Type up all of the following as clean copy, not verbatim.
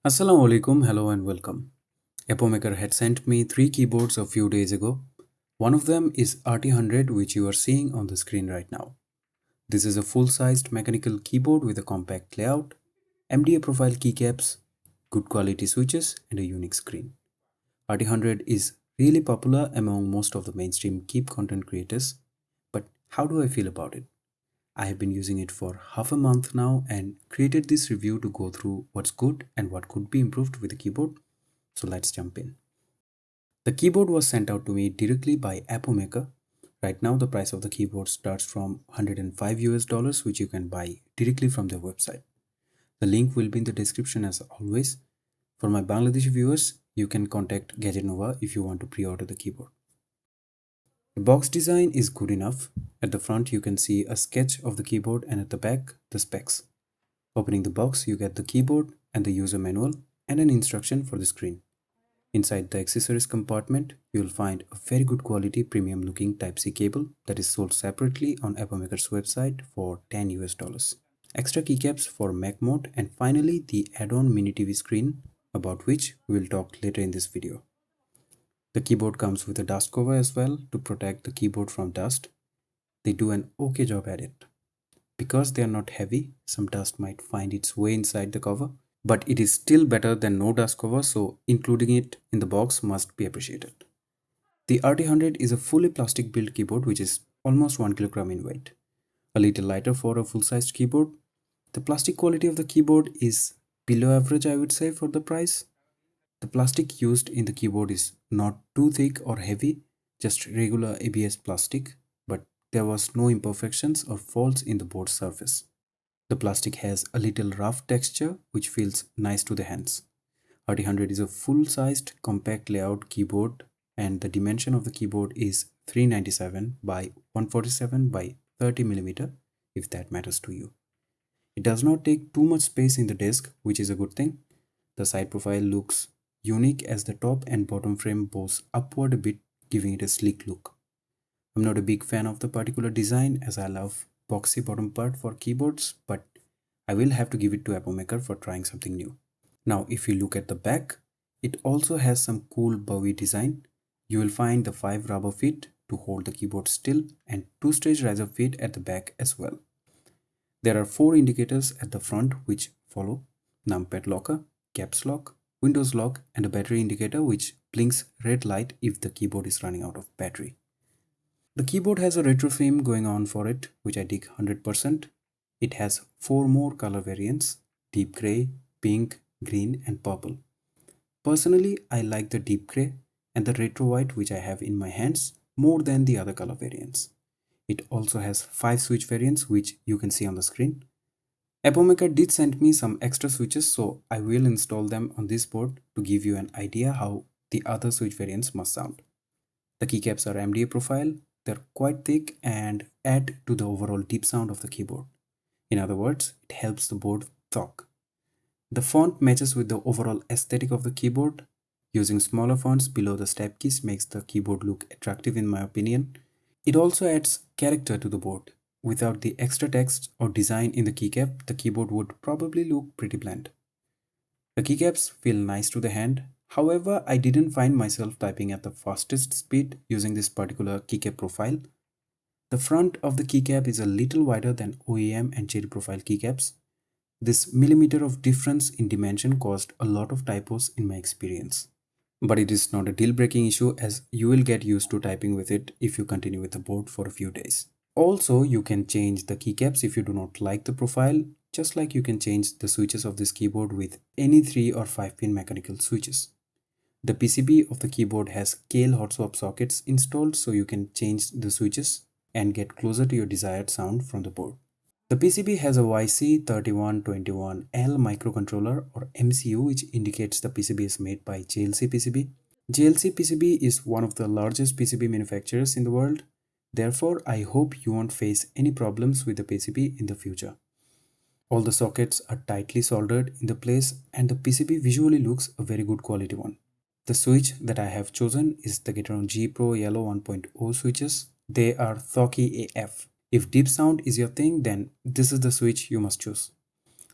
Assalamu alaikum, hello and welcome. Epomaker had sent me 3 keyboards a few days ago. One of them is RT100, which you are seeing on the screen right now. This is a full-sized mechanical keyboard with a compact layout, MDA profile keycaps, good quality switches and a unique screen. RT100 is really popular among most of the mainstream keyboard content creators, but how do I feel about it? I have been using it for half a month now and created this review to go through what's good and what could be improved with the keyboard. So let's jump in. The keyboard was sent out to me directly by Epomaker. Right now the price of the keyboard starts from 105 US dollars, which you can buy directly from their website. The link will be in the description as always. For my Bangladeshi viewers, you can contact Gadget Nova if you want to pre-order the keyboard. The box design is good enough. At the front you can see a sketch of the keyboard and at the back the specs. Opening the box you get the keyboard and the user manual and an instruction for the screen. Inside the accessories compartment you will find a very good quality premium looking Type-C cable that is sold separately on Epomaker's website for 10 US dollars. Extra keycaps for Mac mode and finally the add-on mini TV screen about which we will talk later in this video. The keyboard comes with a dust cover as well to protect the keyboard from dust. They do an okay job at it. Because they are not heavy, some dust might find its way inside the cover, but it is still better than no dust cover, so including it in the box must be appreciated. The RT100 is a fully plastic built keyboard which is almost 1 kilogram in weight. A little lighter for a full-sized keyboard. The plastic quality of the keyboard is below average, I would say, for the price. The plastic used in the keyboard is not too thick or heavy, just regular ABS plastic, but there was no imperfections or faults in the board surface. The plastic has a little rough texture which feels nice to the hands. RT100 is a full-sized compact layout keyboard and the dimension of the keyboard is 397 by 147 by 30 mm if that matters to you. It does not take too much space in the desk, which is a good thing. The side profile looks unique as the top and bottom frame bows upward a bit, giving it a sleek look. I'm not a big fan of the particular design as I love boxy bottom part for keyboards, but I will have to give it to Epomaker for trying something new. Now if you look at the back, it also has some cool bowie design. You will find the 5 rubber feet to hold the keyboard still and 2-stage riser feet at the back as well. There are 4 indicators at the front which follow: numpad locker, caps lock, Windows lock and a battery indicator which blinks red light if the keyboard is running out of battery. The keyboard has a retro theme going on for it, which I dig 100%. It has 4 more color variants: deep grey, pink, green and purple. Personally, I like the deep grey and the retro white which I have in my hands more than the other color variants. It also has 5 switch variants which you can see on the screen. Epomaker did send me some extra switches, so I will install them on this board to give you an idea how the other switch variants must sound. The keycaps are MDA profile, they're quite thick and add to the overall deep sound of the keyboard. In other words, it helps the board talk. The font matches with the overall aesthetic of the keyboard. Using smaller fonts below the step keys makes the keyboard look attractive in my opinion. It also adds character to the board. Without the extra text or design in the keycap, the keyboard would probably look pretty bland. The keycaps feel nice to the hand. However, I didn't find myself typing at the fastest speed using this particular keycap profile. The front of the keycap is a little wider than OEM and cherry profile keycaps. This millimeter of difference in dimension caused a lot of typos in my experience. But it is not a deal-breaking issue as you will get used to typing with it if you continue with the board for a few days. Also, you can change the keycaps if you do not like the profile, just like you can change the switches of this keyboard with any 3 or 5 pin mechanical switches. The PCB of the keyboard has Kale hot swap sockets installed so you can change the switches and get closer to your desired sound from the board. The PCB has a YC3121L microcontroller or MCU which indicates the PCB is made by JLC PCB. JLC PCB is one of the largest PCB manufacturers in the world. Therefore, I hope you won't face any problems with the PCB in the future. All the sockets are tightly soldered in the place and the PCB visually looks a very good quality one. The switch that I have chosen is the Gateron G Pro Yellow 1.0 switches. They are thocky AF. If deep sound is your thing, then this is the switch you must choose.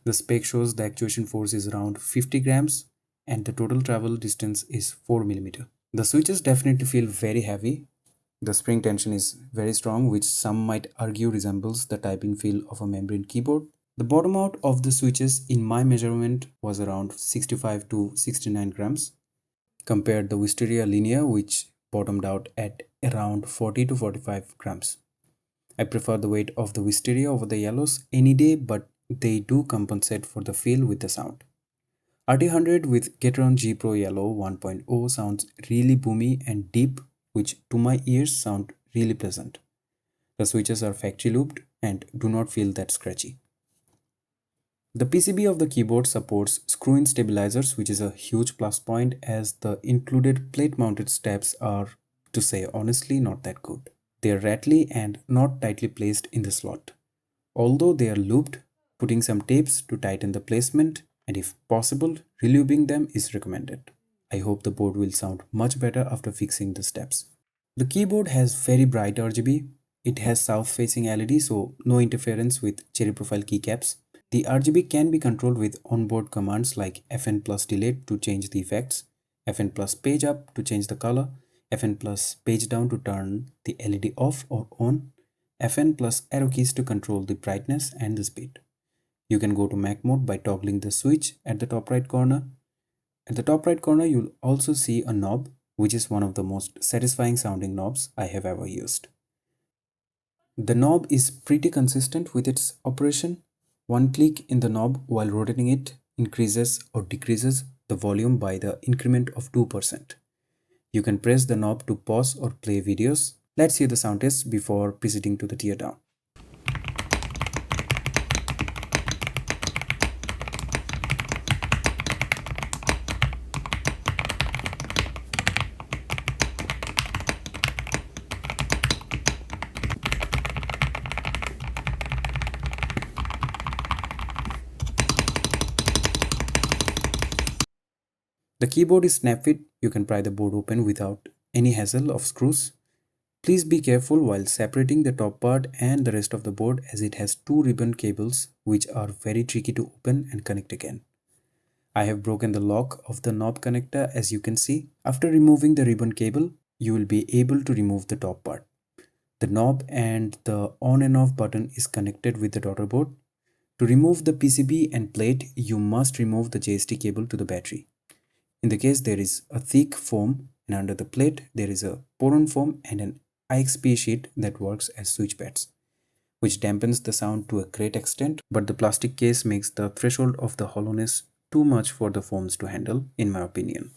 The spec shows the actuation force is around 50 grams and the total travel distance is 4 mm. The switches definitely feel very heavy. The spring tension is very strong, which some might argue resembles the typing feel of a membrane keyboard. The bottom out of the switches in my measurement was around 65 to 69 grams. Compared the Wisteria Linear, which bottomed out at around 40 to 45 grams. I prefer the weight of the Wisteria over the yellows any day, but they do compensate for the feel with the sound. RT100 with Gateron G Pro Yellow 1.0 sounds really boomy and deep, which to my ears sound really pleasant. The switches are factory looped and do not feel that scratchy. The PCB of the keyboard supports screw-in stabilizers, which is a huge plus point as the included plate-mounted steps are, to say honestly, not that good. They are rattly and not tightly placed in the slot. Although they are looped, putting some tapes to tighten the placement and if possible, relubing them is recommended. I hope the board will sound much better after fixing the steps. The keyboard has very bright RGB. It has south-facing LED, so no interference with cherry profile keycaps. The RGB can be controlled with onboard commands like FN plus delete to change the effects, FN plus page up to change the color, FN plus page down to turn the LED off or on, FN plus arrow keys to control the brightness and the speed. You can go to Mac mode by toggling the switch at the top right corner. At the top right corner, you'll also see a knob, which is one of the most satisfying sounding knobs I have ever used. The knob is pretty consistent with its operation. One click in the knob while rotating it increases or decreases the volume by the increment of 2%. You can press the knob to pause or play videos. Let's hear the sound test before proceeding to the teardown. The keyboard is snap fit. You can pry the board open without any hassle of screws. Please be careful while separating the top part and the rest of the board as it has two ribbon cables which are very tricky to open and connect again. I have broken the lock of the knob connector as you can see. After removing the ribbon cable, you will be able to remove the top part. The knob and the on and off button is connected with the daughter board. To remove the PCB and plate, you must remove the JST cable to the battery. In the case there is a thick foam and under the plate there is a poron foam and an IXP sheet that works as switch pads, which dampens the sound to a great extent, but the plastic case makes the threshold of the hollowness too much for the foams to handle, in my opinion.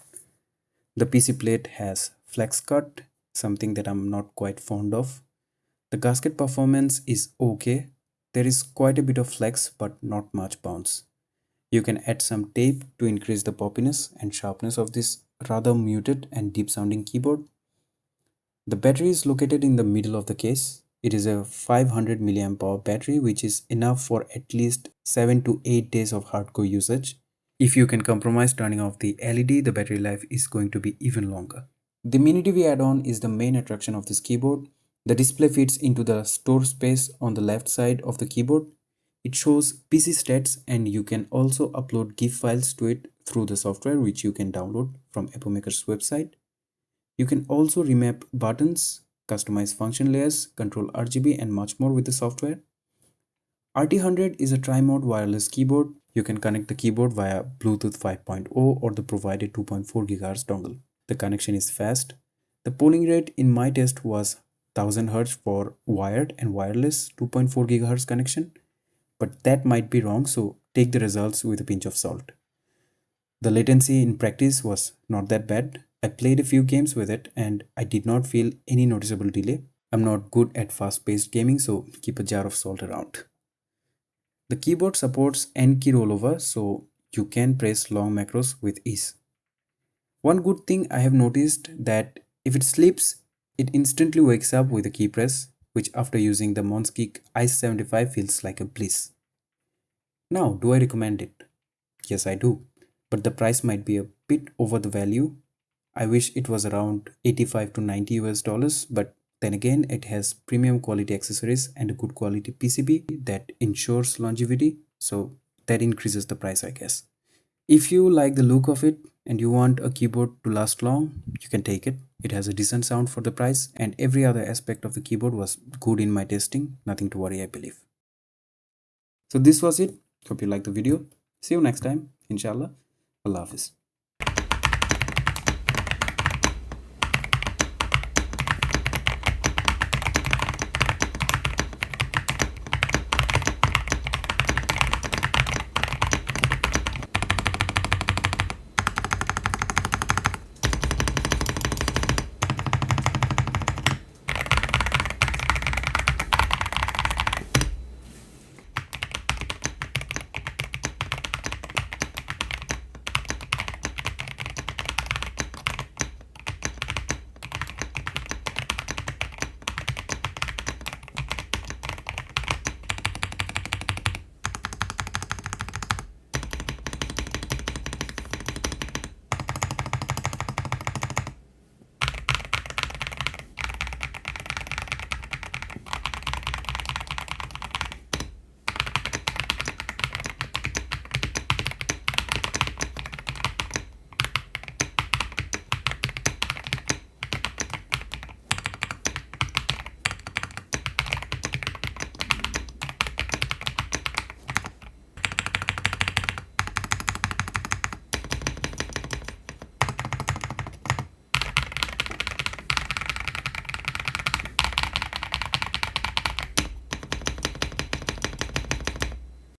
The PC plate has flex cut, something that I'm not quite fond of. The gasket performance is okay. There is quite a bit of flex but not much bounce. You can add some tape to increase the poppiness and sharpness of this rather muted and deep sounding keyboard. The battery is located in the middle of the case. It is a 500 mAh battery which is enough for at least 7 to 8 days of hardcore usage. If you can compromise turning off the LED, the battery life is going to be even longer. The mini TV add-on is the main attraction of this keyboard. The display fits into the store space on the left side of the keyboard. It shows PC stats and you can also upload GIF files to it through the software which you can download from Epomaker's website. You can also remap buttons, customize function layers, control RGB and much more with the software. RT100 is a tri-mode wireless keyboard. You can connect the keyboard via Bluetooth 5.0 or the provided 2.4 GHz dongle. The connection is fast. The polling rate in my test was 1000 Hz for wired and wireless 2.4 GHz connection. But that might be wrong, so take the results with a pinch of salt. The latency in practice was not that bad. I played a few games with it and I did not feel any noticeable delay. I'm not good at fast-paced gaming, so keep a jar of salt around. The keyboard supports N-key rollover, so you can press long macros with ease. One good thing I have noticed that if it sleeps, it instantly wakes up with a key press, which after using the Monskick Ice 75 feels like a bliss. Now, do I recommend it? Yes, I do, but the price might be a bit over the value. I wish it was around 85 to 90 US dollars, but then again, it has premium quality accessories and a good quality PCB that ensures longevity, so that increases the price, I guess. If you like the look of it and you want a keyboard to last long, you can take it. It has a decent sound for the price, and every other aspect of the keyboard was good in my testing. Nothing to worry, I believe. So this was it. Hope you liked the video. See you next time, inshallah. Allah Hafiz.